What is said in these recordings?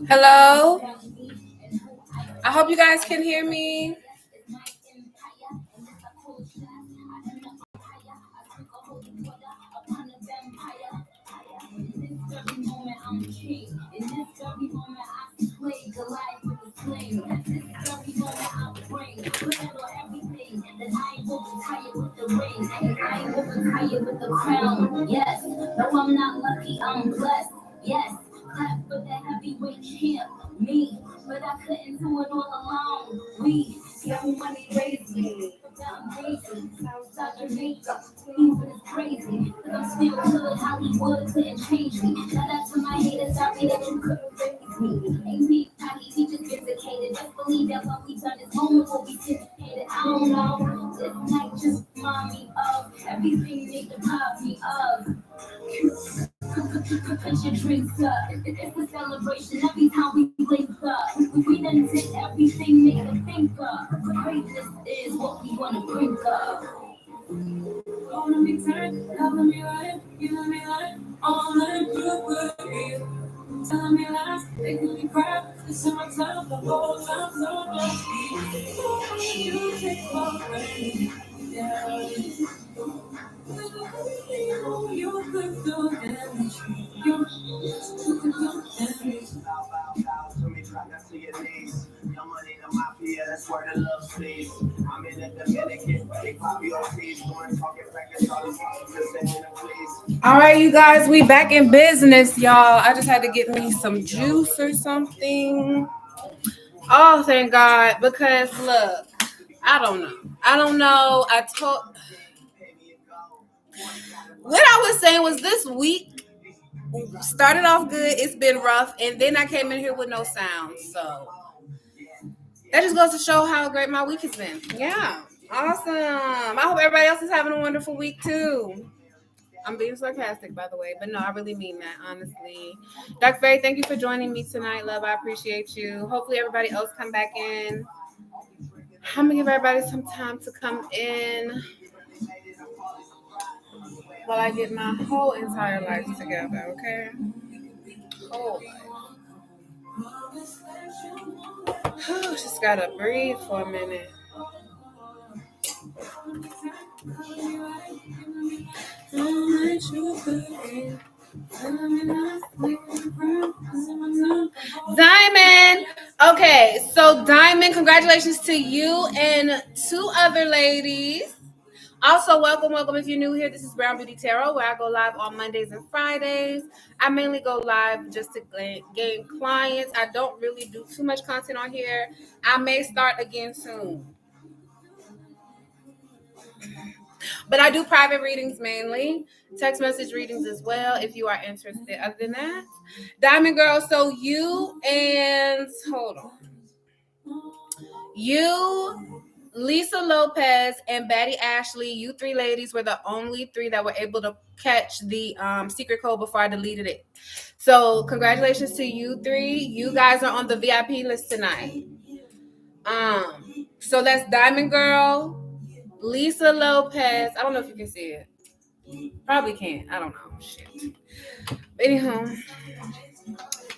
Hello? I hope you guys can hear me. Yes, no, I'm not lucky, I'm blessed. Yes, clap for the heavyweight champ, me. But I couldn't do it all alone. We, young money raised me. I'm amazing, Southside Jamaica. Even is crazy, but I'm still good. Hollywood couldn't change me. Shout out to my haters, sorry that you couldn't raise me. Ain't me, Patty, he just vindicated. Just believe that what we done is moment will be syndicated. I don't know, this night just remind me of everything they deprived me of. Put your drinks up. It's a celebration every time we link up. We done did everything they could think of. Greatness is what we wanna bring up. Holding me tight, loving me right, giving me life. All I do with you. Telling me lies, making me cry. This is my time, the whole time, so just be. You take away, yeah. You could do damage. You could do damage. To me, try not to your knees. Your money, the mafia, that's where the love stays. I'm in the Dominican, big poppy OTs, going talking records, all these just saying please. All right, you guys, we back in business, y'all. I just had to get me some juice or something. Oh, thank God, because look, I don't know. What I was saying was this week started off good. It's been rough, and then I came in here with no sound. So that just goes to show how great my week has been. Yeah, awesome. I hope everybody else is having a wonderful week too. I'm being sarcastic, by the way, but no, I really mean that, honestly. Dr. Faye, thank you for joining me tonight, love. I appreciate you. Hopefully everybody else come back in. I'm going to give everybody some time to come in while I get my whole entire life together, okay? Whole life. Just got to breathe for a minute. Diamond. Okay, so Diamond, congratulations to you and two other ladies. Also, welcome if you're new here. This is Brown Beauty Tarot, where I go live on Mondays and Fridays. I mainly go live just to gain clients. I don't really do too much content on here. I may start again soon. But I do private readings mainly, text message readings as well if you are interested. Other than that, Diamond Girl, so you and, hold on. You, Lisa Lopez, and Betty Ashley, you three ladies were the only three that were able to catch the secret code before I deleted it. So congratulations to you three. You guys are on the VIP list tonight. So that's Diamond Girl, Lisa Lopez. I don't know if you can see it. Probably can't. I don't know. Shit. But anyhow,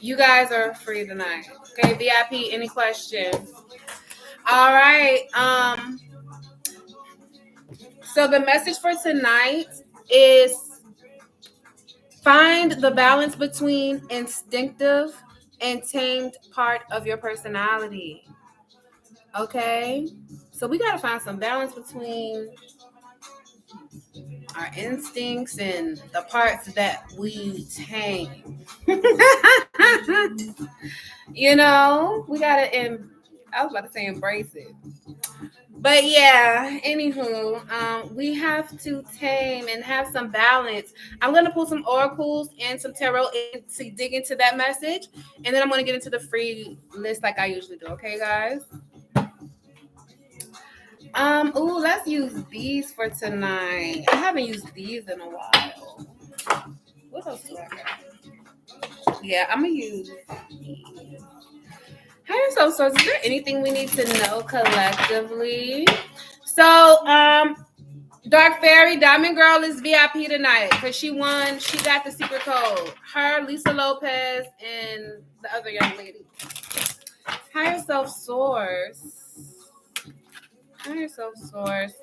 you guys are free tonight. Okay, VIP, any questions? All right. So the message for tonight is find the balance between instinctive and tamed part of your personality. Okay? So we got to find some balance between our instincts and the parts that we tame. You know, we got to, I was about to say embrace it. But yeah, anywho, we have to tame and have some balance. I'm going to pull some oracles and some tarot to dig into that message. And then I'm going to get into the free list like I usually do. Okay, guys? Let's use these for tonight. I haven't used these in a while. What else do I got? Yeah, I'm going to use these. Hi, so is there anything we need to know collectively? So, Dark Fairy Diamond Girl is VIP tonight because she won. She got the secret code. Her, Lisa Lopez, and the other young lady. Higher self source. Higher self source.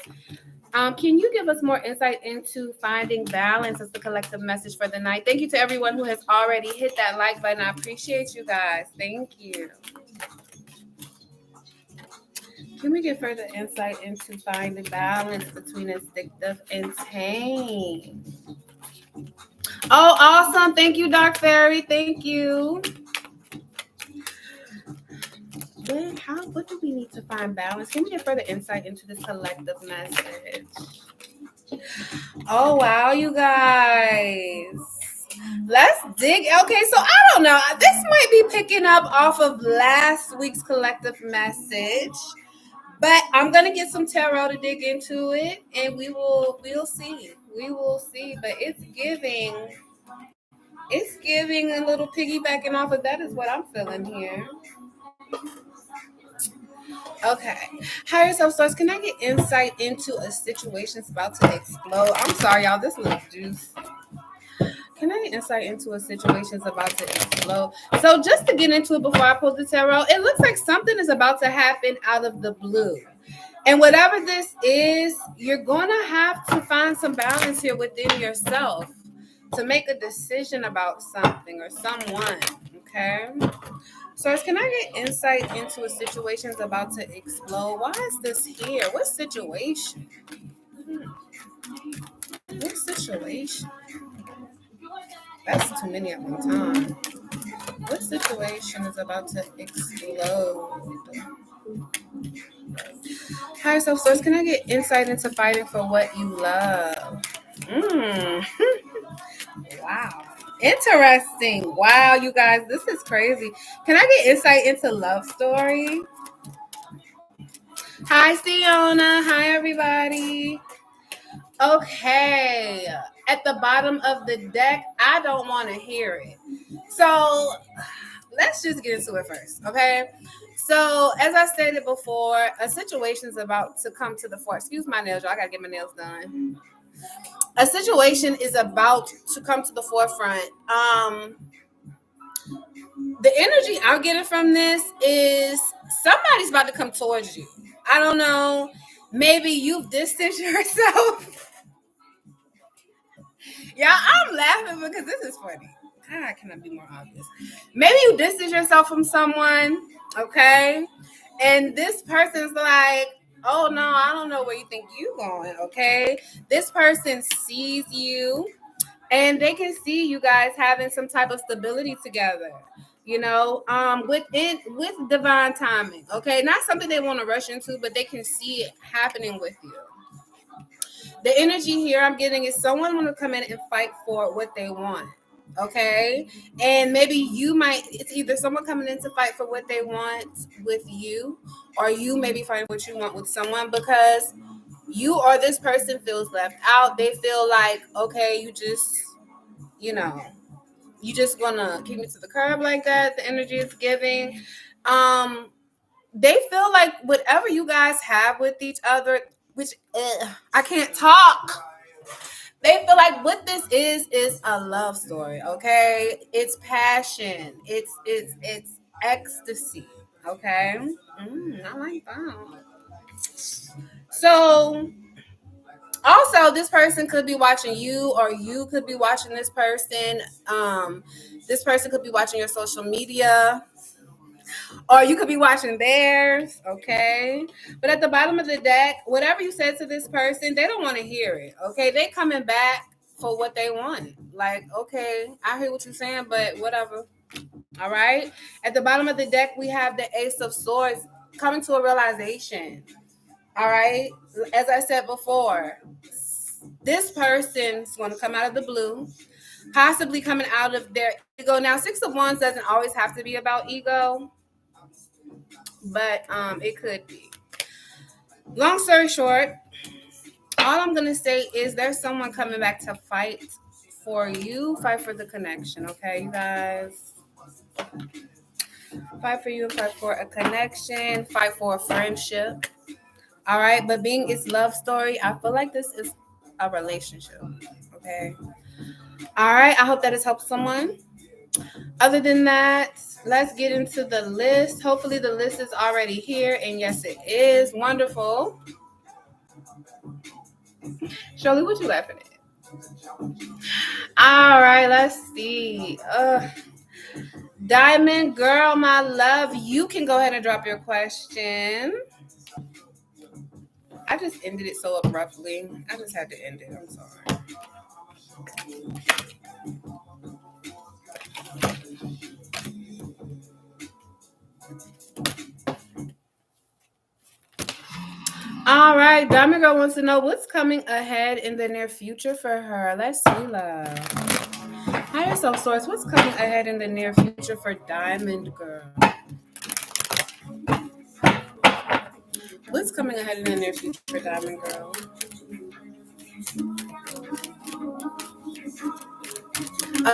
Can you give us more insight into finding balance as the collective message for the night? Thank you to everyone who has already hit that like button. I appreciate you guys. Thank you. Can we get further insight into finding balance between instinctive and tame? Oh, awesome. Thank you, Dark Fairy. Thank you. What do we need to find balance? Can we get further insight into this collective message? Oh, wow, you guys. Let's dig. Okay, so I don't know. This might be picking up off of last week's collective message. But I'm gonna get some tarot to dig into it, and we'll see. We will see. But it's giving a little piggybacking off of that is what I'm feeling here. Okay. Higher self source, can I get insight into a situation's about to explode? I'm sorry, y'all. This little juice. Can I get insight into a situation's about to explode? So just to get into it before I pull the tarot, it looks like something is about to happen out of the blue. And whatever this is, you're going to have to find some balance here within yourself to make a decision about something or someone, okay? So, can I get insight into a situation that's about to explode? Why is this here? What situation? What situation? That's too many at one time. What situation is about to explode? Higher self source, can I get insight into fighting for what you love? Wow. Interesting. Wow, you guys, this is crazy. Can I get insight into love story? Hi, Siona. Hi, everybody. Okay. At the bottom of the deck, I don't want to hear it. So let's just get into it first, okay? So, as I stated before, a situation is about to come to the fore. Excuse my nails, y'all. I gotta get my nails done. A situation is about to come to the forefront. The energy I'm getting from this is somebody's about to come towards you. I don't know. Maybe you've distanced yourself. Yeah, I'm laughing because this is funny. God, can I be more obvious? Maybe you distance yourself from someone, okay? And this person's like, oh no, I don't know where you think you going, okay? This person sees you and they can see you guys having some type of stability together, with divine timing, okay? Not something they want to rush into, but they can see it happening with you. The energy here I'm getting is someone want to come in and fight for what they want, okay? And maybe it's either someone coming in to fight for what they want with you, or you maybe fighting what you want with someone, because you or this person feels left out. They feel like, okay, you know you just gonna keep me to the curb like that. The energy is giving. They feel like whatever you guys have with each other, which I can't talk. They feel like what this is a love story. Okay, it's passion. It's ecstasy. Okay, I like that. So also, this person could be watching you, or you could be watching this person. This person could be watching your social media, or you could be watching theirs. Okay, but at the bottom of the deck, whatever you said to this person, they don't want to hear it. Okay, they coming back for what they want. Like, okay, I hear what you're saying, but whatever. All right. At the bottom of the deck, we have the Ace of Swords coming to a realization. All right. As I said before, this person's going to come out of the blue, possibly coming out of their ego. Now, Six of Wands doesn't always have to be about ego, but it could be. Long story short, all I'm going to say is there's someone coming back to fight for you, fight for the connection. Okay, you guys. Fight for you and fight for a connection. Fight for a friendship. All right. But being its love story, I feel like this is a relationship. Okay. All right. I hope that has helped someone. Other than that, let's get into the list. Hopefully the list is already here. And yes, it is. Wonderful. Shirley, what you laughing at? All right, let's see. Diamond Girl, my love, you can go ahead and drop your question. I just ended it so abruptly. I just had to end it. I'm sorry. All right, Diamond Girl wants to know what's coming ahead in the near future for her. Let's see, love. Higher Self Source, what's coming ahead in the near future for Diamond Girl? What's coming ahead in the near future for Diamond Girl?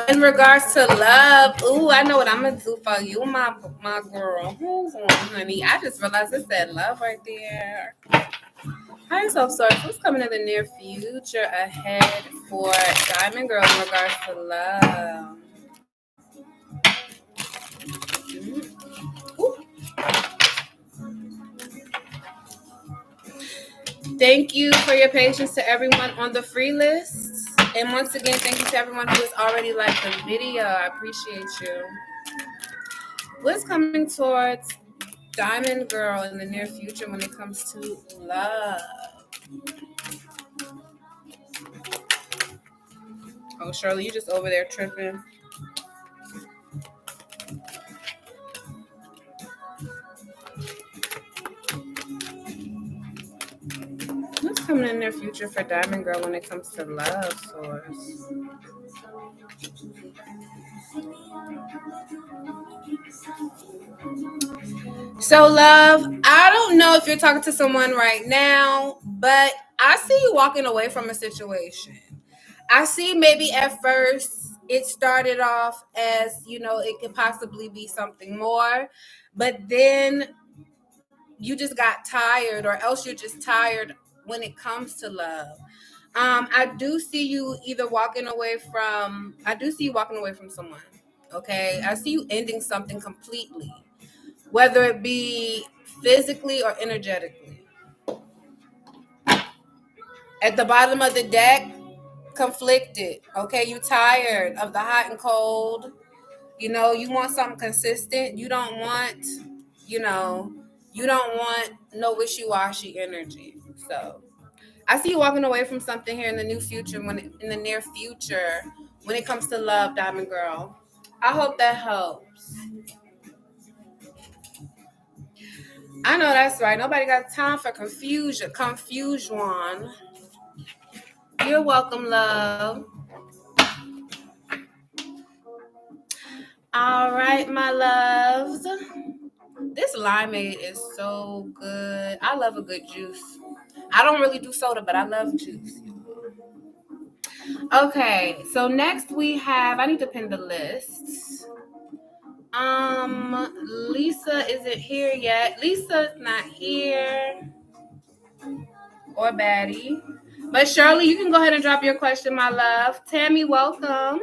In regards to love, ooh, I know what I'm gonna do for you, my girl. Hold on, honey. I just realized it said love right there. Hi, Self Source. What's coming in the near future ahead for Diamond Girl in regards to love? Ooh. Thank you for your patience to everyone on the free list. And once again, thank you to everyone who has already liked the video. I appreciate you. What's coming towards Diamond Girl in the near future when it comes to love? Oh, Shirley, you just over there tripping. What's coming in the near future for Diamond Girl when it comes to love, Source? So, love, I don't know if you're talking to someone right now, but I see you walking away from a situation. I see maybe at first it started off as, it could possibly be something more, but then you just got tired, or else you're just tired when it comes to love. I do see you walking away from someone. Okay. I see you ending something completely, whether it be physically or energetically. At the bottom of the deck, conflicted. Okay. You tired of the hot and cold. You want something consistent. You don't want, no wishy-washy energy. So I see you walking away from something here in the near future when it comes to love, Diamond Girl. I hope that helps. I know that's right. Nobody got time for confusion. You're welcome, love. All right, my loves. This limeade is so good. I love a good juice. I don't really do soda, but I love juice. Okay, so next we have, I need to pin the list. Lisa isn't here yet. Lisa's not here. Or Batty. But Shirley, you can go ahead and drop your question, my love. Tammy, welcome.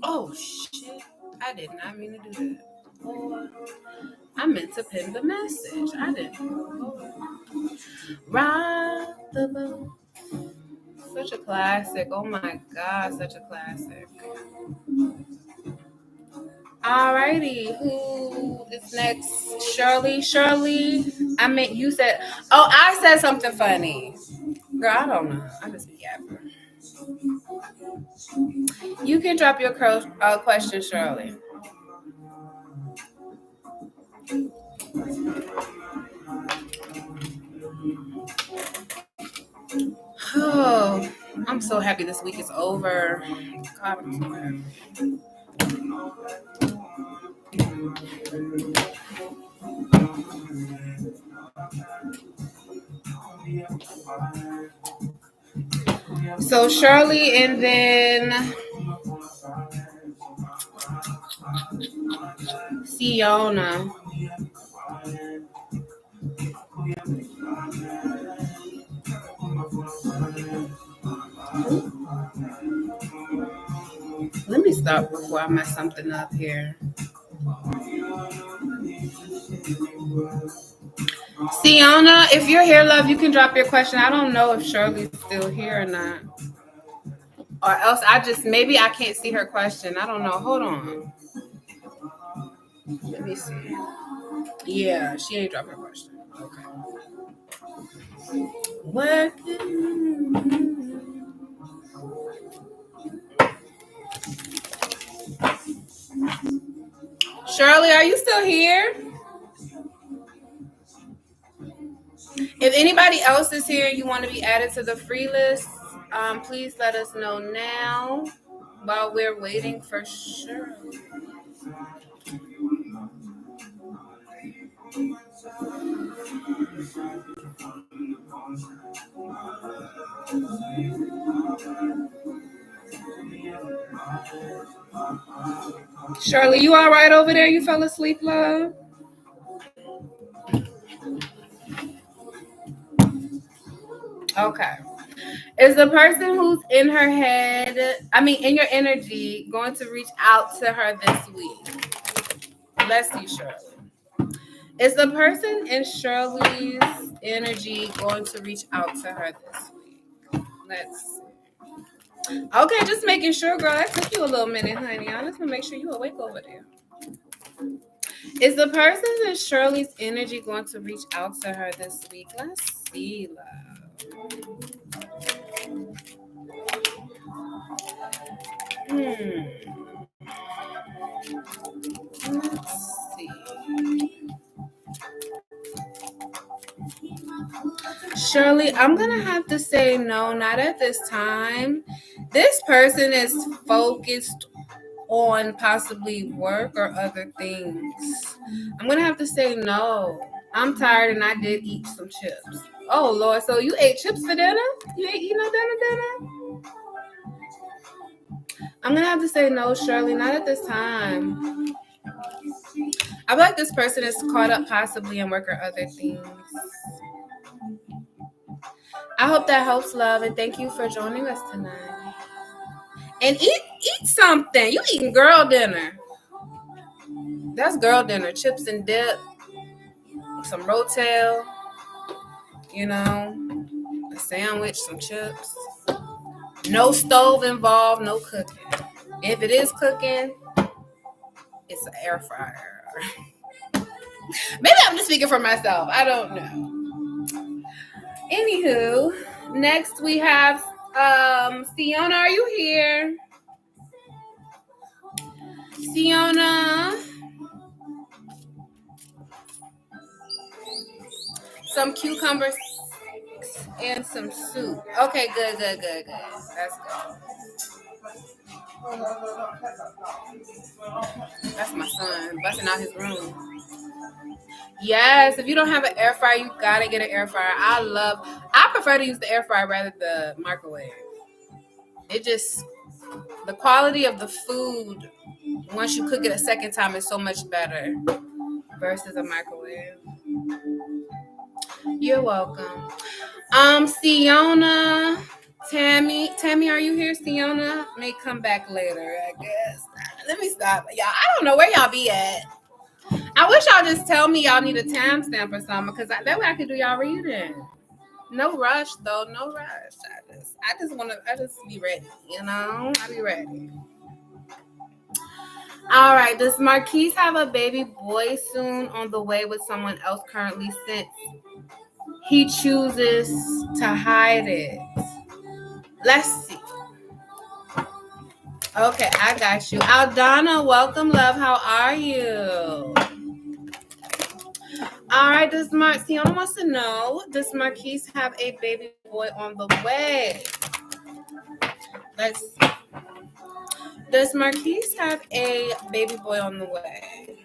Oh, shit. I did not mean to do that. Oh, I meant to pin the message. I didn't. Rock the boat. Such a classic. Oh my God, such a classic. Alrighty, who is next? Shirley. You said, oh, I said something funny. Girl, I don't know. I just be yapping. You can drop your question, Shirley. Oh, I'm so happy this week is over. God, I'm so happy. So Shirley and then Siona. Let me stop before I mess something up here. Siona, if you're here, love, you can drop your question. I don't know if Shirley's still here or not. Or else maybe I can't see her question. I don't know. Hold on. Let me see. Yeah, she ain't dropped her question. Okay. Working. Shirley, are you still here? If anybody else is here and you want to be added to the free list, please let us know now while we're waiting for Shirley. Shirley, you all right over there? You fell asleep, love? Okay. Is the person who's in her head, in your energy, going to reach out to her this week? Let's see, Shirley. Is the person in Shirley's energy going to reach out to her this week? Let's see. Okay, just making sure, girl. That took you a little minute, honey. I just want to make sure you're awake over there. Is the person in Shirley's energy going to reach out to her this week? Let's see, love. Let's see. Shirley, I'm going to have to say no, not at this time. This person is focused on possibly work or other things. I'm going to have to say no. I'm tired and I did eat some chips. Oh, Lord. So you ate chips for dinner? You ain't eat no dinner? I'm going to have to say no, Shirley, not at this time. I feel like this person is caught up possibly in work or other things. I hope that helps, love, and thank you for joining us tonight. And eat something. You eating girl dinner. That's girl dinner. Chips and dip, some rotel, a sandwich, some chips. No stove involved, no cooking. If it is cooking, it's an air fryer. Maybe I'm just speaking for myself. I don't know. Anywho, next we have Siona. Are you here? Siona. Some cucumbers and some soup. Okay, good. That's good. That's my son busting out his room. Yes, if you don't have an air fryer, you gotta get an air fryer. I prefer to use the air fryer rather than the microwave. The quality of the food once you cook it a second time is so much better versus a microwave. You're welcome. Siona, Tammy, are you here? Siona may come back later, I guess. Let me stop. Y'all, I don't know where y'all be at. I wish y'all just tell me y'all need a timestamp or something, because that way I can do y'all reading. No rush though, no rush. I just be ready, I be ready. All right, does Marquise have a baby boy soon on the way with someone else currently since he chooses to hide it? Let's see. Okay, I got you. Aldana, welcome, love. How are you? All right, Siona wants to know, does Marquise have a baby boy on the way? Let's see. Does Marquise have a baby boy on the way?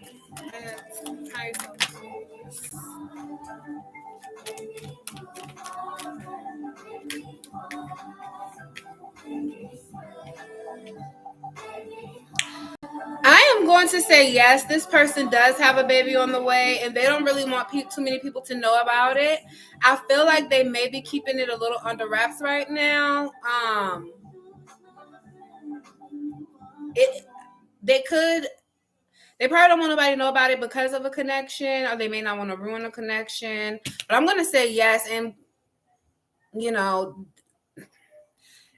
going to say yes, this person does have a baby on the way, and they don't really want too many people to know about it. I feel like they may be keeping it a little under wraps right now. They probably don't want nobody to know about it because of a connection, or they may not want to ruin a connection. But I'm going to say yes, and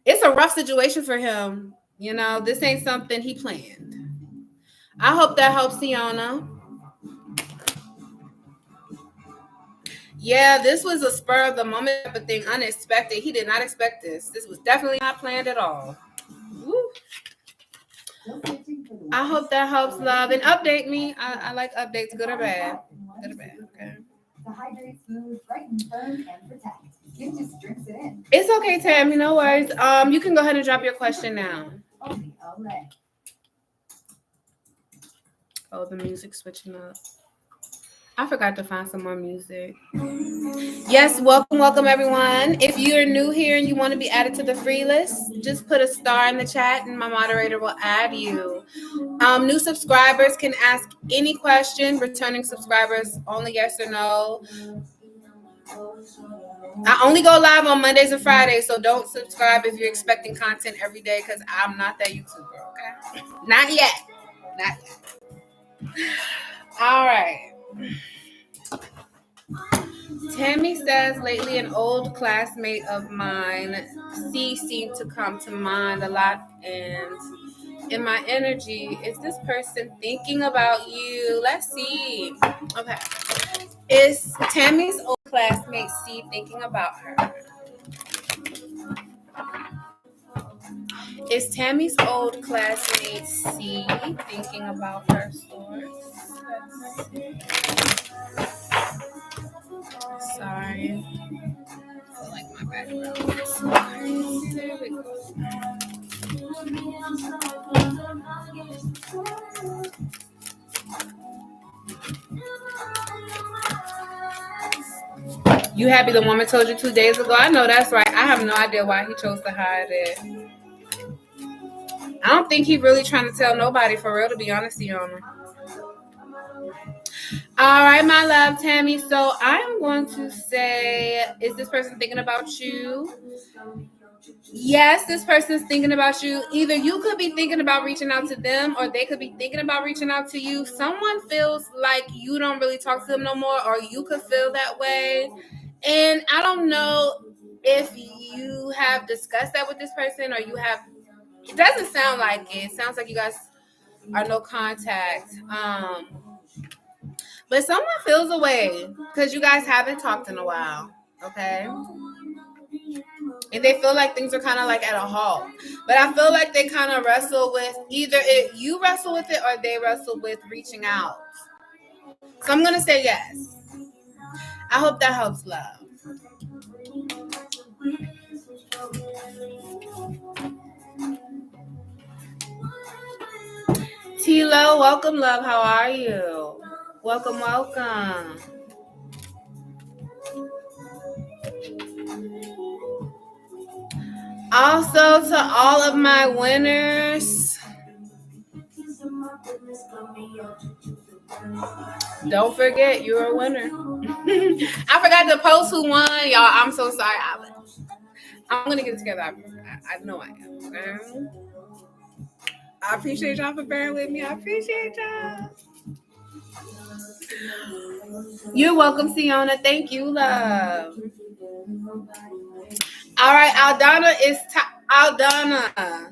it's a rough situation for him. This ain't something he planned. I hope that helps Tiana. Yeah, this was a spur of the moment type of thing, unexpected. He did not expect this. This was definitely not planned at all. Woo. I hope that helps, love. And update me. I like updates, good or bad. Good or bad, okay. To hydrate, smooth, brighten, firm, and protect. It just drinks it in. It's okay, Tammy. No worries. You can go ahead and drop your question now. Oh, the music's switching up. I forgot to find some more music. Yes, welcome everyone. If you're new here and you want to be added to the free list, just put a star in the chat and my moderator will add you. New subscribers can ask any question. Returning subscribers, only yes or no. I only go live on Mondays and Fridays, so don't subscribe if you're expecting content every day, because I'm not that YouTuber, okay? Not yet. Not yet. All right. Tammy says, lately an old classmate of mine, C, seemed to come to mind a lot, and in my energy, is this person thinking about you? Let's see. Okay. Is Tammy's old classmate C thinking about her? Is Tammy's old classmate C thinking about her source? Sorry. I like my background. Sorry. There we go. You happy the woman told you 2 days ago? I know that's right. I have no idea why he chose to hide it. I don't think he really trying to tell nobody, for real, to be honest with you. All right, my love, Tammy. So I'm going to say, is this person thinking about you? Yes, this person's thinking about you. Either you could be thinking about reaching out to them, or they could be thinking about reaching out to you. Someone feels like you don't really talk to them no more, or you could feel that way. And I don't know if you have discussed that with this person, or you have. It doesn't sound like it. It sounds like you guys are no contact. But someone feels away because you guys haven't talked in a while. Okay. And they feel like things are kind of like at a halt. But I feel like they kind of wrestle with either you wrestle with it, or they wrestle with reaching out. So I'm going to say yes. I hope that helps, love. Tilo, welcome, love. How are you? Welcome. Also, to all of my winners, don't forget you're a winner. I forgot to post who won, y'all. I'm so sorry. I'm gonna get it together. I know I am. Okay? I appreciate y'all for bearing with me. I appreciate y'all. You're welcome, Siona. Thank you, love. All right, Aldana is Aldana.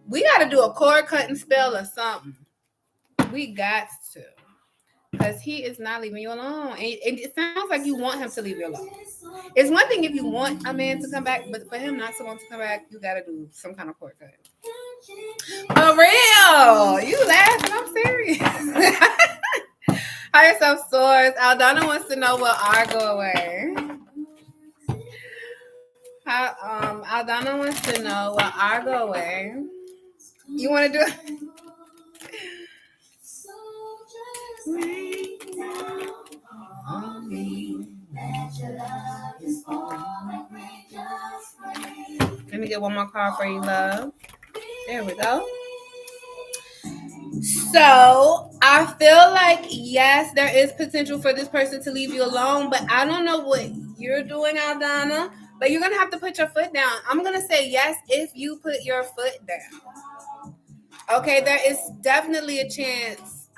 We got to do a cord cutting spell or something. We got to. Because he is not leaving you alone. And it sounds like you want him to leave you alone. It's one thing if you want a man to come back, but for him not to want to come back, you got to do some kind of cord cut. For real. You laughing. I'm serious. Higher self source. Aldana wants to know, will R go away? Aldana wants to know, will R go away? You want to do it? Let me get one more card for you, love. There we go. So I feel like yes, there is potential for this person to leave you alone, but I don't know what you're doing, Aldana. But you're gonna have to put your foot down. I'm gonna say yes if you put your foot down. Okay, there is definitely a chance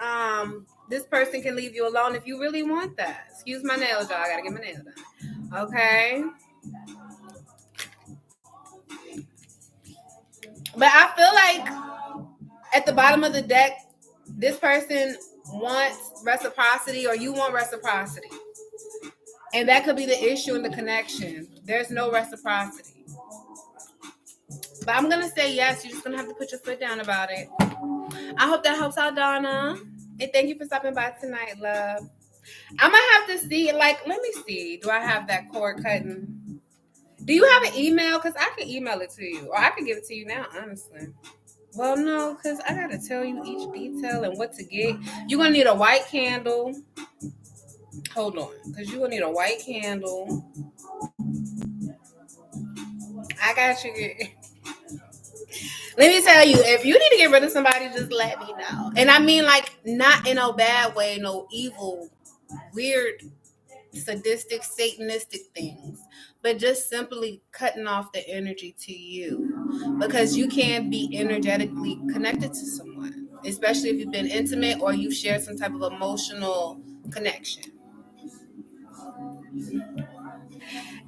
this person can leave you alone if you really want that. Excuse my nails, y'all. I gotta get my nails done. Okay. But I feel like at the bottom of the deck, this person wants reciprocity or you want reciprocity. And that could be the issue in the connection. There's no reciprocity. But I'm going to say yes. You're just going to have to put your foot down about it. I hope that helps out, Donna. And thank you for stopping by tonight, love. I'm going to have to see, like, let me see. Do I have that cord cutting? Do you have an email? Because I can email it to you. Or I can give it to you now, honestly. Well, no, because I got to tell you each detail and what to get. You're going to need a white candle. Hold on. Because you're going to need a white candle. I got you. Let me tell you, if you need to get rid of somebody, just let me know. And I mean, like, not in a bad way, no evil, weird, sadistic, satanistic things, but just simply cutting off the energy to you because you can't be energetically connected to someone, especially if you've been intimate or you've shared some type of emotional connection.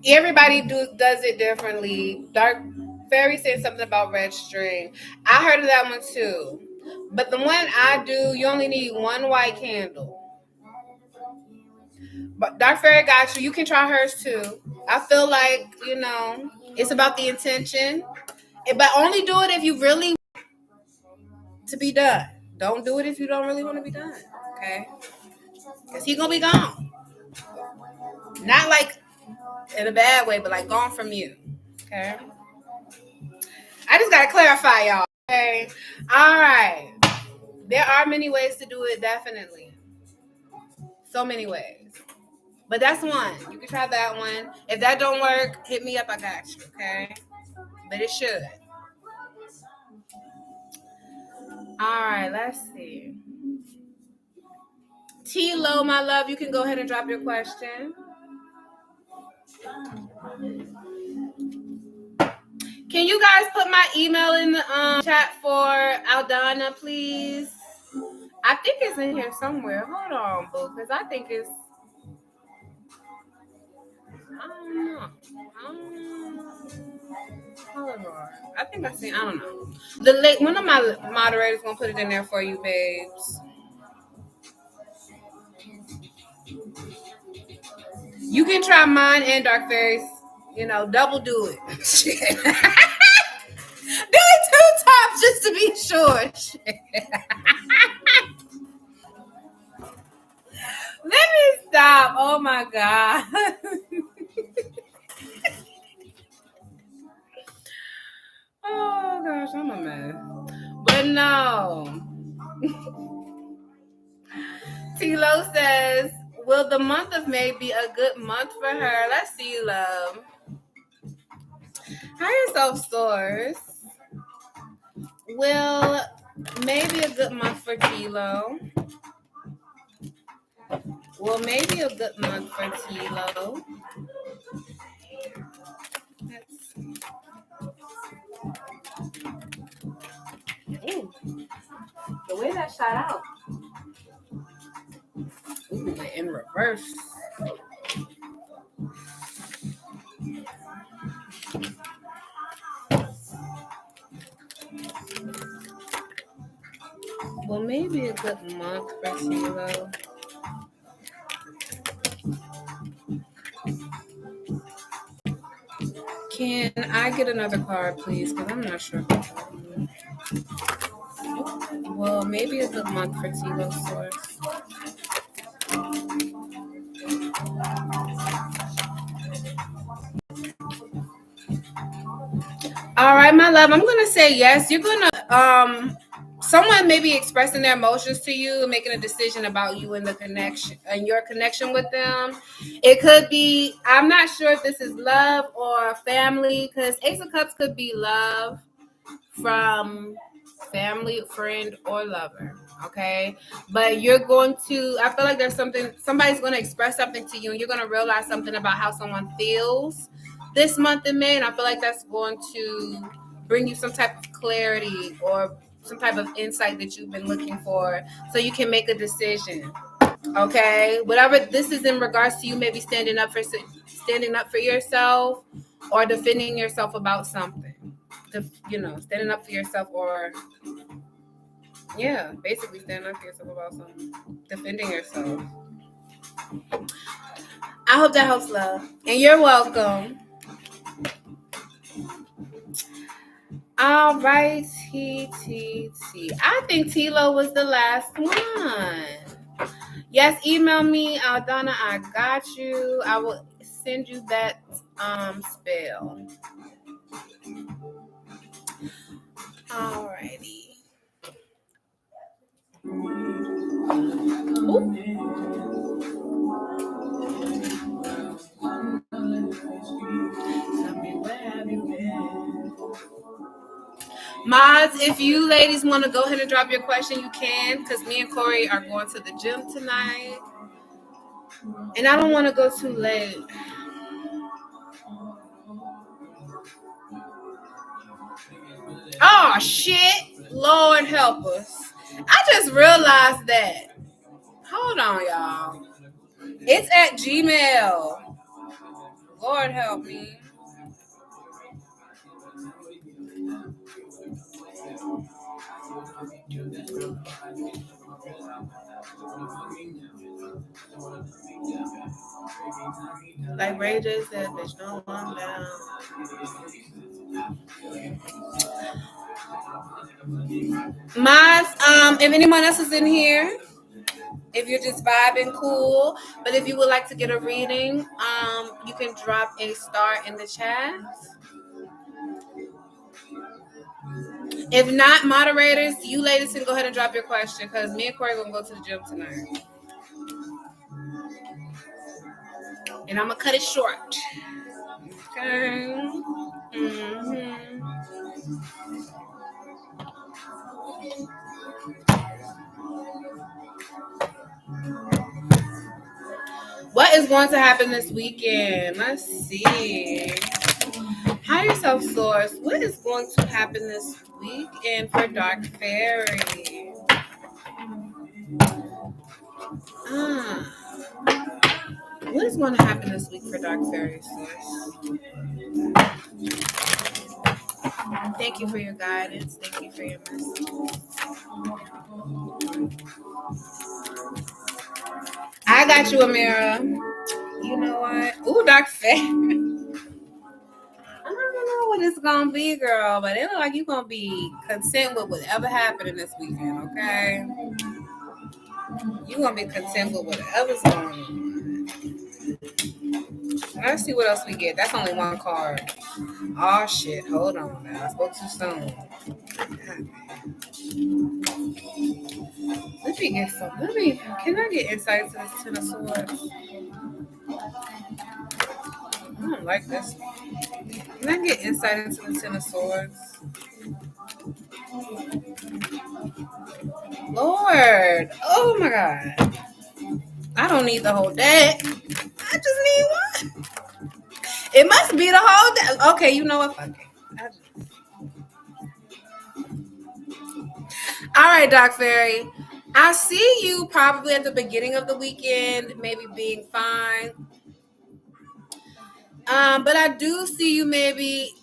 Everybody does it differently. Dark Fairy said something about red string. I heard of that one too. But the one I do, you only need one white candle. But Dark Fairy got you. You can try hers too. I feel like, it's about the intention. But only do it if you really want to be done. Don't do it if you don't really want to be done. Okay? Because he's going to be gone. Not like in a bad way, but like gone from you. Okay? I just gotta clarify, y'all. Okay. All right. There are many ways to do it, definitely. So many ways. But that's one. You can try that one. If that don't work, hit me up. I got you. Okay. But it should. All right. Let's see. T-Lo, my love, you can go ahead and drop your question. Can you guys put my email in the chat for Aldana, please? I think it's in here somewhere. Hold on, boo, because I think it's. I don't know. Hold on. I think I see. I don't know. One of my moderators gonna put it in there for you, babes. You can try mine and Dark Fairies. Double do it. Do it 2 times just to be sure. Let me stop. Oh my god. Oh gosh, I'm a mess. But no. T-Lo says, will the month of May be a good month for her? Let's see, love. Higher self source. Will May be a good month for T-Lo? Well, maybe a good month for T-Lo. Ooh, the way that shot out. Ooh, in reverse. Well, maybe a good month for T-Lo. Can I get another card, please? Because I'm not sure. Well, maybe a good month for T-Lo source. All right, my love. I'm gonna say yes. You're gonna someone may be expressing their emotions to you, making a decision about you and the connection and your connection with them. It could be, I'm not sure if this is love or family, because Ace of Cups could be love from family, friend, or lover. Okay, but you're going to. I feel like there's something. Somebody's going to express something to you, and you're going to realize something about how someone feels this month in May. And I feel like that's going to bring you some type of clarity or some type of insight that you've been looking for, so you can make a decision. Okay, whatever this is in regards to you, maybe standing up for yourself or defending yourself about something. Standing up for yourself, or yeah, basically standing up for yourself about something, defending yourself. I hope that helps, love, and you're welcome. All right, T. I think Tilo was the last one. Yes, email me, Aldana. I got you. I will send you that spell. Alrighty. Mods, if you ladies want to go ahead and drop your question, you can, because me and Corey are going to the gym tonight. And I don't want to go too late. Oh, shit. Lord help us. I just realized that. Hold on, y'all. It's at Gmail. Lord help me. Like Ray J said, bitch, no, I'm down. If anyone else is in here, if you're just vibing, cool. But if you would like to get a reading, you can drop a star in the chat. If not, moderators, you ladies can go ahead and drop your question, because me and Corey are gonna go to the gym tonight. And I'm gonna cut it short. Okay. Mm-hmm. What is going to happen this weekend? Let's see. Higher self source. What is going to happen this weekend for Dark Fairy? What is going to happen this week for Dark Fairy source? Thank you for your guidance. Thank you for your message. I got you, Amira. You know what? Ooh, Dark Fairy. I don't know what it's gonna be, girl, but it looks like you're gonna be content with whatever happening this weekend, okay? You're gonna be content with whatever's going on. Let's see what else we get. That's only one card. Oh shit, hold on now. I spoke too soon. Let me get some. Can I get insight to this Ten of Swords? I don't like this. Can I get insight into the Ten of Swords? Lord. Oh my God. I don't need the whole deck. I just need one. It must be the whole deck. Okay, you know what? Fuck it. All right, Doc Fairy. I see you probably at the beginning of the weekend, maybe being fine. But I do see you maybe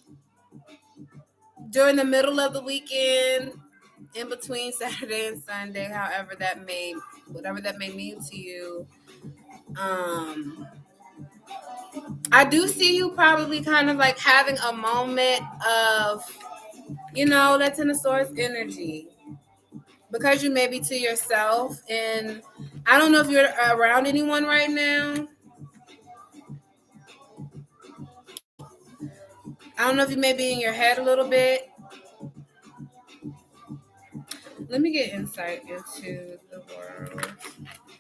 during the middle of the weekend, in between Saturday and Sunday, whatever that may mean to you. I do see you probably kind of like having a moment of, that's in the source energy, because you may be to yourself, and I don't know if you're around anyone right now. I don't know if you may be in your head a little bit. Let me get insight into the world.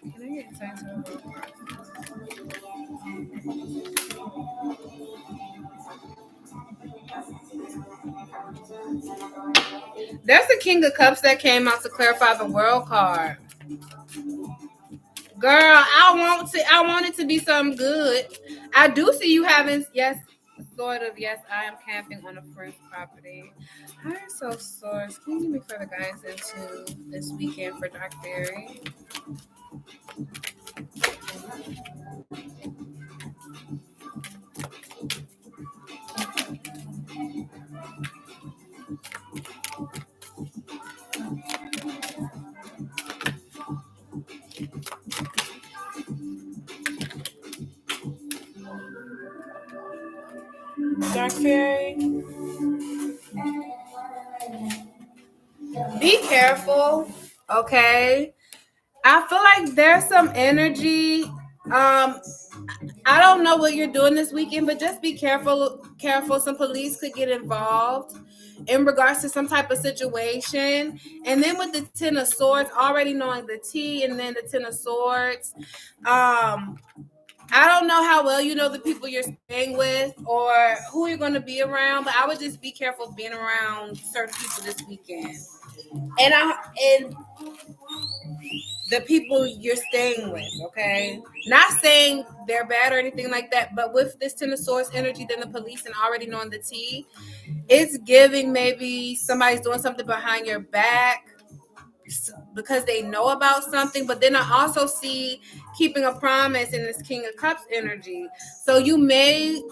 Can I get insight into the world? There's the King of Cups that came out to clarify the world card. Girl, I want it to be something good. I do see you having, yes, sort of, yes, I am camping on a friend's property. Hire self source. Can you give me further guidance into this weekend for Dark Fairy? Dark Fairy. Be careful, okay? I feel like there's some energy. I don't know what you're doing this weekend, but just be careful. Careful. Some police could get involved in regards to some type of situation. And then with the Ten of Swords, already knowing the T and then the Ten of Swords, I don't know how well you know the people you're staying with or who you're going to be around, but I would just be careful being around certain people this weekend. And the people you're staying with, okay? Not saying they're bad or anything like that, but with this Ten of Swords energy, then the police and already knowing the T, it's giving maybe somebody's doing something behind your back because they know about something. But then I also see keeping a promise in this King of Cups energy. So you may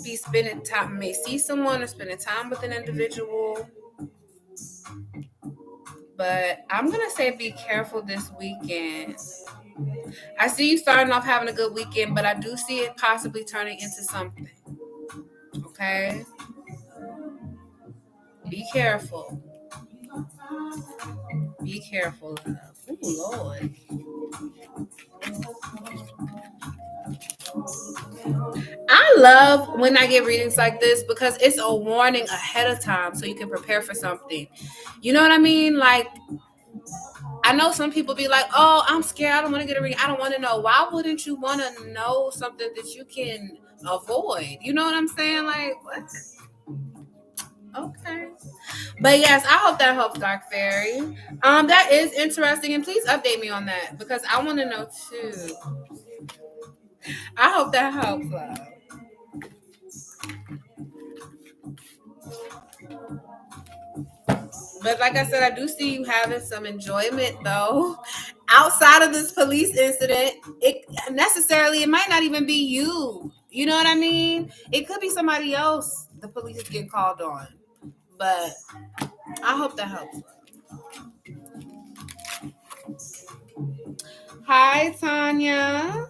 be spending time, may see someone or spending time with an individual. But I'm going to say be careful this weekend. I see you starting off having a good weekend, but I do see it possibly turning into something. Okay? Be careful. Be careful, love. Ooh, Lord. I love when I get readings like this because it's a warning ahead of time so you can prepare for something. You know what I mean? Like, I know some people be like, oh, I'm scared. I don't want to get a reading. I don't want to know. Why wouldn't you want to know something that you can avoid? You know what I'm saying? Like, what? Okay. But yes, I hope that helps, Dark Fairy. That is interesting, and please update me on that because I want to know too. I hope that helps, love. But like I said, I do see you having some enjoyment though. Outside of this police incident, it might not even be you. You know what I mean? It could be somebody else the police is getting called on. But I hope that helps. Hi, Tanya.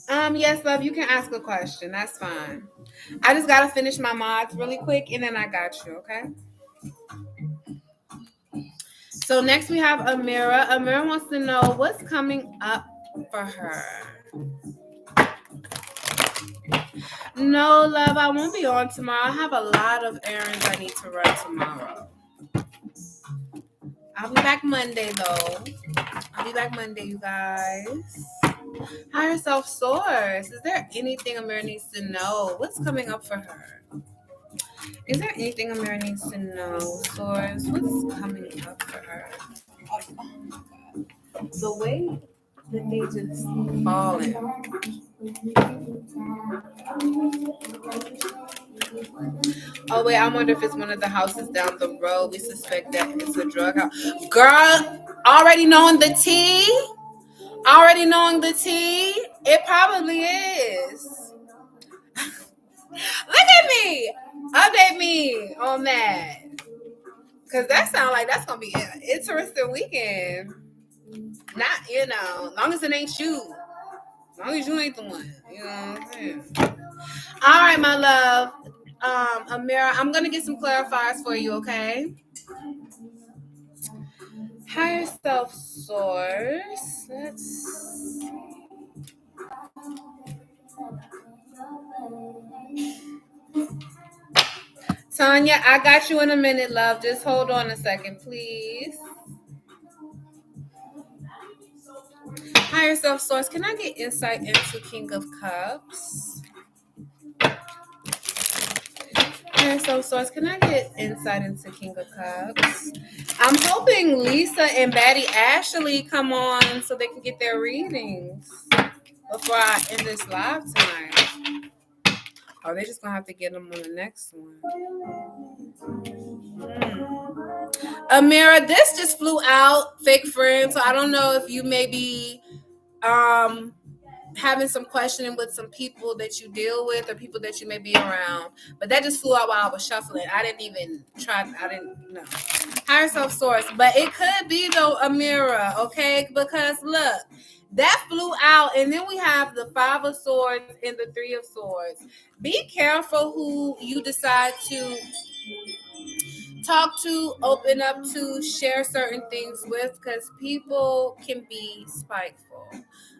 Yes, love, you can ask a question. That's fine. I just gotta finish my mods really quick and then I got you, okay? So next we have Amira. Amira wants to know what's coming up for her. No, love, I won't be on tomorrow. I have a lot of errands I need to run tomorrow. I'll be back Monday, though. I'll be back Monday, you guys. Higher self source. Is there anything Amira needs to know? What's coming up for her? Is there anything Amira needs to know, source? What's coming up for her? Oh my God. The way that they just falling. Oh wait, I wonder if it's one of the houses down the road. We suspect that it's a drug house. Girl, already knowing the tea? Already knowing the tea? It probably is. Look at me. Update me on that. Cause that sounds like that's gonna be an interesting weekend. Not, long as it ain't you. As long as you ain't the one. You know what I'm saying? All right, my love. Amira, I'm gonna get some clarifiers for you, okay? Higher self source. Tanya, I got you in a minute, love. Just hold on a second, please. Higher self source. Can I get insight into King of Cups? Alright, so Source, can I get insight into King of Cups? I'm hoping Lisa and Batty Ashley come on so they can get their readings before I end this live tonight. Or they just gonna have to get them on the next one. Amira, this just flew out, fake friend. So I don't know if you maybe having some questioning with some people that you deal with or people that you may be around. But that just flew out while I was shuffling. I didn't even try. I didn't know. Higher self source. But it could be though Amira, okay? Because look, that flew out, and then we have the Five of Swords and the Three of Swords. Be careful who you decide to talk to, open up to, share certain things with, because people can be spiteful.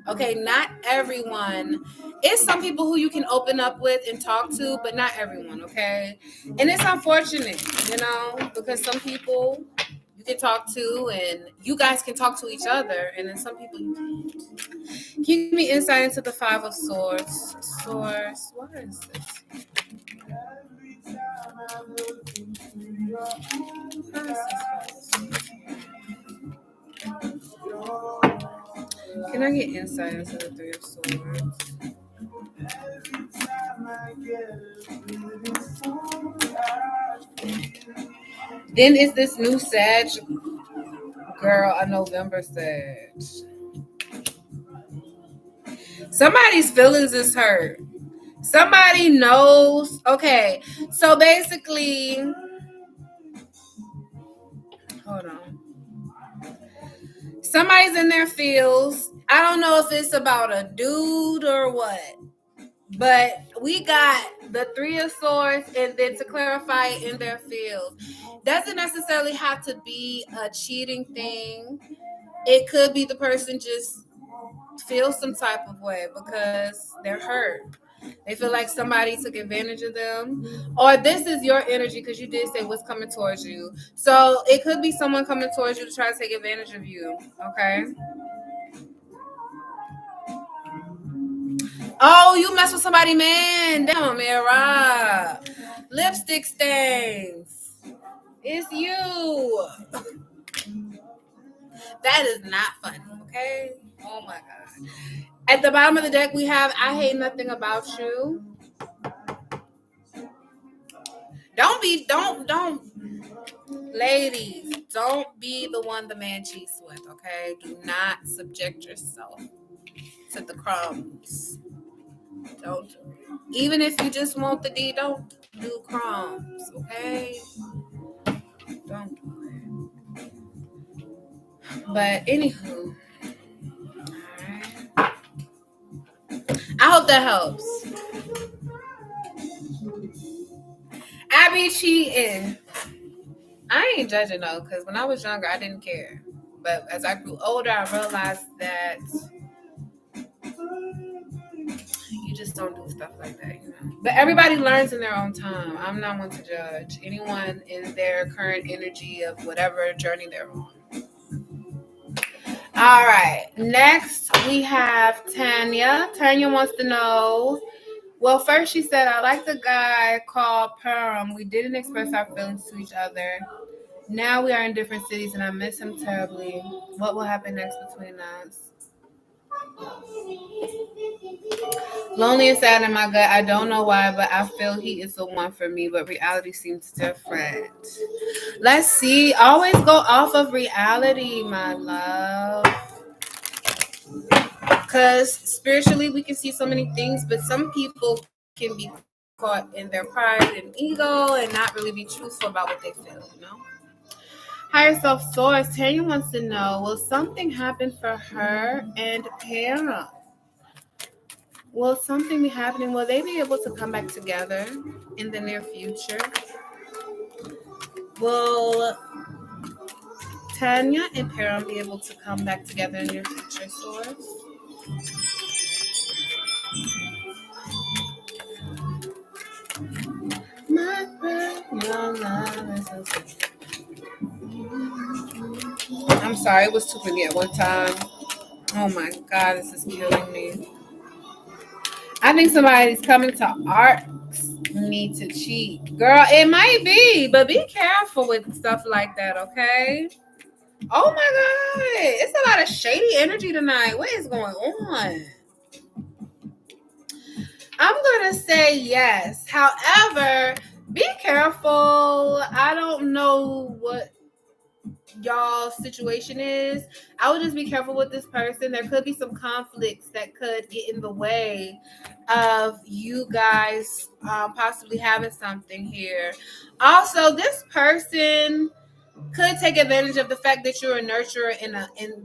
Okay, not everyone. It's some people who you can open up with and talk to, but not everyone, okay? And it's unfortunate, because some people you can talk to and you guys can talk to each other, and then some people you can't. Give me insight into the Five of Swords. Source, what is this? Can I get insight into the Three of Swords? Then is this new Sag girl a November Sag? Somebody's feelings is hurt. Somebody knows. Okay, so basically, hold on. Somebody's in their feels. I don't know if it's about a dude or what. But we got the Three of Swords, and then to clarify, in their field. Doesn't necessarily have to be a cheating thing. It could be the person just feels some type of way because they're hurt. They feel like somebody took advantage of them. Or this is your energy, because you did say what's coming towards you. So it could be someone coming towards you to try to take advantage of you. Okay? Oh, you mess with somebody, man. Damn, Mira. Lipstick stains. It's you. That is not funny, okay? Oh my God. At the bottom of the deck, we have I hate nothing about you. Don't, ladies, don't be the one the man cheats with, okay? Do not subject yourself to the crumbs. Don't do it. Even if you just want the D, don't do crumbs, okay? Don't do it. But anywho, alright. I hope that helps. I be cheating. I ain't judging though, because when I was younger, I didn't care. But as I grew older, I realized that you just don't do stuff like that, But everybody learns in their own time. I'm not one to judge anyone in their current energy of whatever journey they're on. All right. Next, we have Tanya. Tanya wants to know. Well, first she said, I like the guy called Perm. We didn't express our feelings to each other. Now we are in different cities and I miss him terribly. What will happen next between us? Lonely and sad in my gut. I don't know why, but I feel he is the one for me, but reality seems different. Let's see. Always go off of reality, my love. Because spiritually we can see so many things, but some people can be caught in their pride and ego and not really be truthful about what they feel. Higher self source, Tanya wants to know, will something happen for her and Pam? Will something be happening? Will they be able to come back together in the near future? Will Tanya and Pam be able to come back together in your future, source? I'm sorry, it was too many at one time. Oh my God, this is killing me. I think somebody's coming to art Me to cheat. Girl, it might be, but be careful with stuff like that, okay? Oh my God. It's a lot of shady energy tonight. What is going on? I'm going to say yes. However, be careful. I don't know what y'all's situation is. I would just be careful with this person. There could be some conflicts that could get in the way of you guys possibly having something here. Also, this person could take advantage of the fact that you're a nurturer and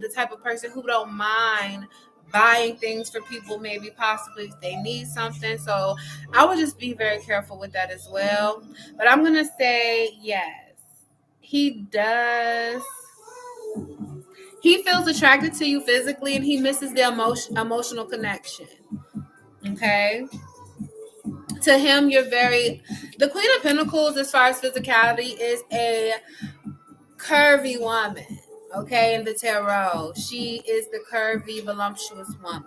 the type of person who don't mind buying things for people, maybe possibly if they need something. So I would just be very careful with that as well. But I'm gonna say yes. He does. He feels attracted to you physically, and he misses the emotional connection. Okay. To him, you're very. The Queen of Pentacles, as far as physicality, is a curvy woman. Okay, in the tarot, she is the curvy, voluptuous woman.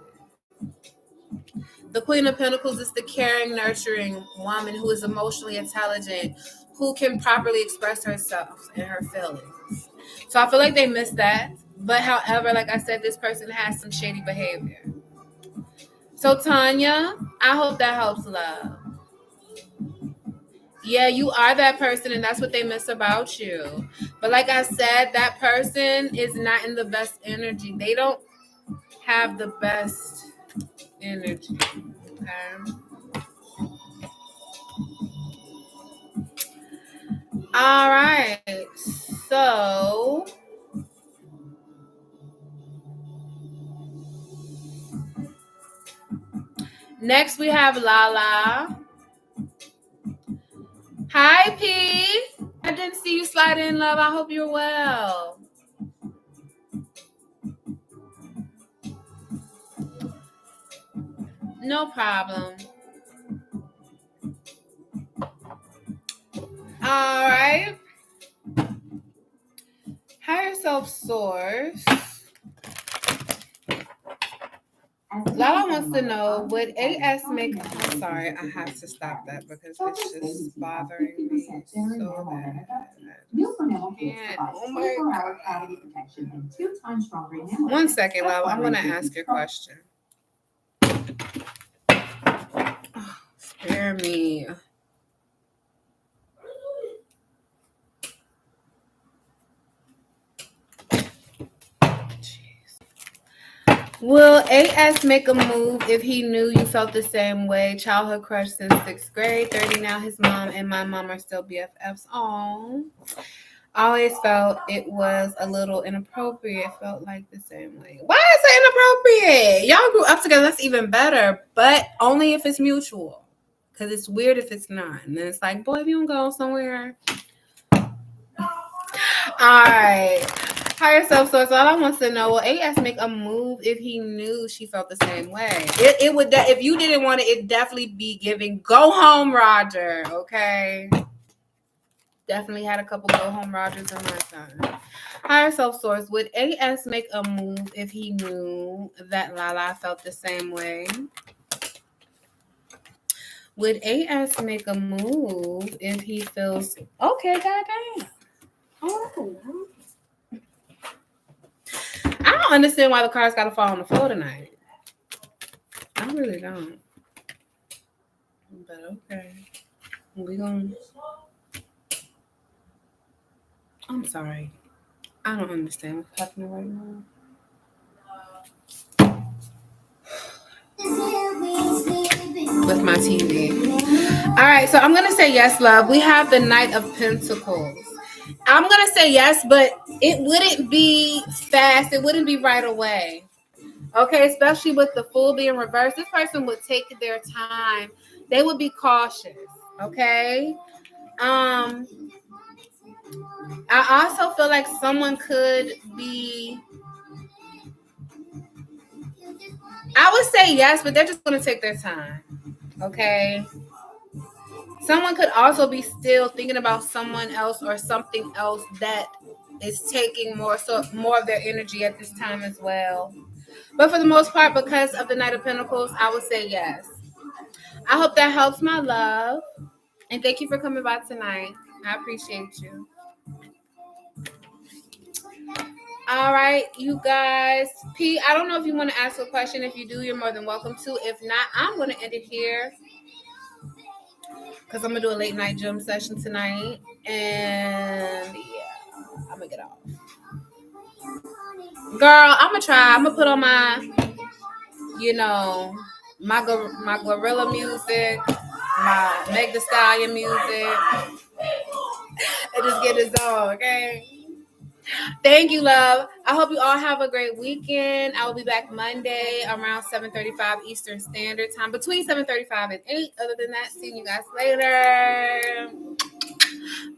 The Queen of Pentacles is the caring, nurturing woman who is emotionally intelligent, who can properly express herself and her feelings. So I feel like they missed that. But however, like I said, this person has some shady behavior. So Tanya, I hope that helps, love. Yeah, you are that person, and that's what they miss about you. But like I said, that person is not in the best energy. They don't have the best energy. Okay. All right. So next we have Lala. Hi, P. I didn't see you slide in, love. I hope you're well. No problem. All right. Higher self source. Lala wants to know, would AS make... I'm sorry, I have to stop that because it's just bothering me so bad. Oh my God. 1 second, love. I'm going to ask you a question. Oh, spare me. Will AS make a move if he knew you felt the same way? Childhood crush since 6th grade, 30 now. His mom and my mom are still BFFs. Aww. Always felt it was a little inappropriate. Felt like the same way. Why is it inappropriate? Y'all grew up together. That's even better. But only if it's mutual. Because it's weird if it's not. And then it's like, boy, if you don't go somewhere. All right. Higher self source. All I want to know, will AS make a move if he knew she felt the same way? It would, if you didn't want it, it'd definitely be giving go home Roger. Okay. Definitely had a couple go home Rogers in my time. Higher self source. Would AS make a move if he knew that Lala felt the same way? Would AS make a move if he feels okay? Goddamn. Oh. I don't understand why the cards gotta fall on the floor tonight. I really don't. But okay. We gonna... I'm sorry. I don't understand what's happening right now. With my TV. All right, so I'm gonna say yes, love. We have the Knight of Pentacles. I'm gonna say yes, but it wouldn't be fast. It wouldn't be right away. Okay, especially with the Fool being reversed. This person would take their time. They would be cautious. Okay. I also feel like someone could be... I would say yes, but they're just going to take their time. Okay. Someone could also be still thinking about someone else or something else that is taking more of their energy at this time as well. But for the most part, because of the Knight of Pentacles, I would say yes. I hope that helps, my love. And thank you for coming by tonight. I appreciate you. All right, you guys. P, I don't know if you want to ask a question. If you do, you're more than welcome to. If not, I'm going to end it here because I'm going to do a late night gym session tonight. And yeah, I'm going to get off. Girl, I'm going to try. I'm going to put on my, my gorilla music, my Meg Thee Stallion music, and just get this on, okay? Thank you, love. I hope you all have a great weekend. I will be back Monday around 7:35 Eastern Standard Time, between 7:35 and 8. Other than that, see you guys later.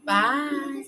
Bye.